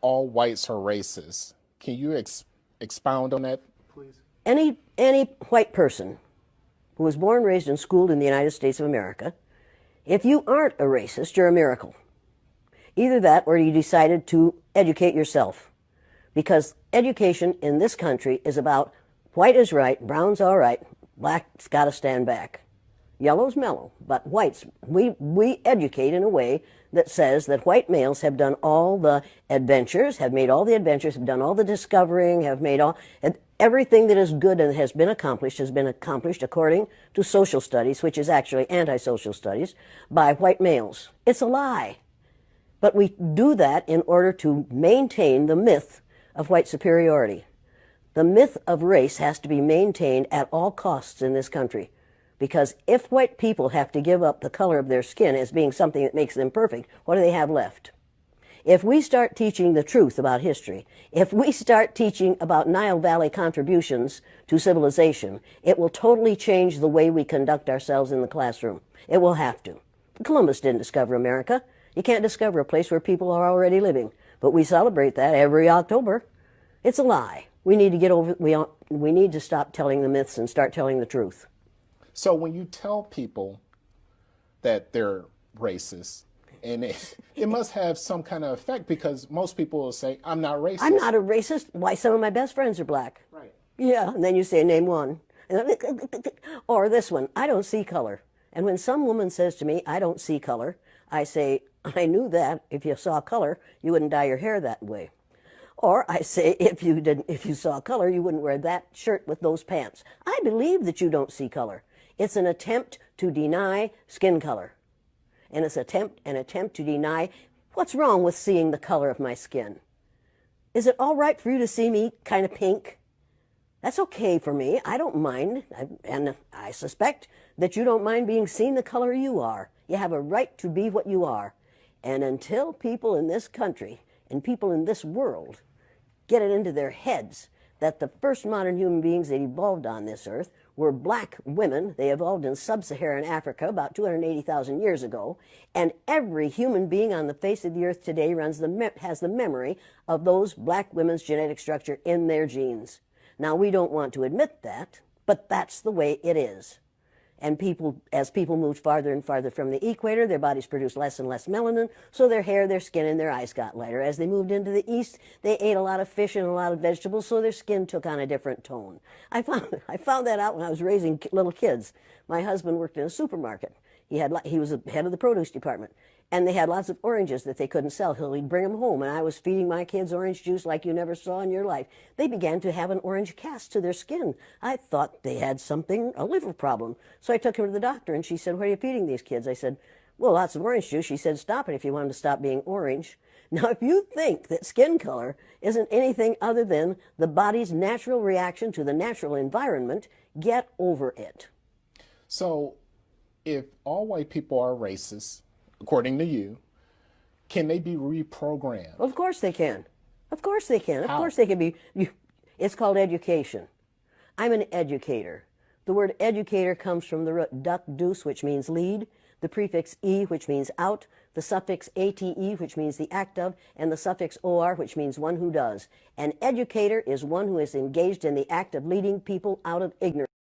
all whites are racist. Can you expound on that, please? Any white person who was born, raised, and schooled in the United States of America, if you aren't a racist, you're a miracle. Either that or you decided to educate yourself. Because education in this country is about white is right, brown's all right, black's got to stand back. Yellow's mellow, but whites, we educate in a way that says that white males have done all the adventures, have made all the adventures, have done all the discovering, have made all, everything that is good and has been accomplished according to social studies, which is actually anti-social studies, by white males. It's a lie. But we do that in order to maintain the myth of white superiority. The myth of race has to be maintained at all costs in this country. Because if white people have to give up the color of their skin as being something that makes them perfect, what do they have left? If we start teaching the truth about history, if we start teaching about Nile Valley contributions to civilization, it will totally change the way we conduct ourselves in the classroom. It will have to. Columbus didn't discover America. You can't discover a place where people are already living. But we celebrate that every October. It's a lie. We need to get over, we need to stop telling the myths and start telling the truth. So when you tell people that they're racist, and it must have some kind of effect, because most people will say, I'm not racist. I'm not a racist. Why, some of my best friends are black. Right. Yeah, and then you say, name one. Or this one, I don't see color. And when some woman says to me, I don't see color, I say, I knew that. If you saw color, you wouldn't dye your hair that way. Or I say, if you saw color, you wouldn't wear that shirt with those pants. I believe that you don't see color. It's an attempt to deny skin color. And it's an attempt to deny what's wrong with seeing the color of my skin. Is it all right for you to see me kind of pink? That's okay for me. I don't mind. And I suspect that you don't mind being seen the color you are. You have a right to be what you are. And until people in this country and people in this world get it into their heads that the first modern human beings that evolved on this earth were black women. They evolved in sub-Saharan Africa about 280,000 years ago, and every human being on the face of the earth today has the memory of those black women's genetic structure in their genes. Now, we don't want to admit that, but that's the way it is. And as people moved farther and farther from the equator, their bodies produced less and less melanin, so their hair, their skin, and their eyes got lighter. As they moved into the east, they ate a lot of fish and a lot of vegetables, so their skin took on a different tone. I found that out when I was raising little kids. My husband worked in a supermarket. He was the head of the produce department. And they had lots of oranges that they couldn't sell. He'd bring them home, and I was feeding my kids orange juice like you never saw in your life. They began to have an orange cast to their skin. I thought they had a liver problem. So I took them to the doctor, and she said, what are you feeding these kids? I said, well, lots of orange juice. She said, stop it if you want them to stop being orange. Now, if you think that skin color isn't anything other than the body's natural reaction to the natural environment, get over it. So if all white people are racist, according to you, can they be reprogrammed? Of course they can. Of course they can. Of How? course they can be. It's called education. I'm an educator. The word educator comes from the root duc dus, which means lead, the prefix e, which means out, the suffix ate, which means the act of, and the suffix or, which means one who does. An educator is one who is engaged in the act of leading people out of ignorance.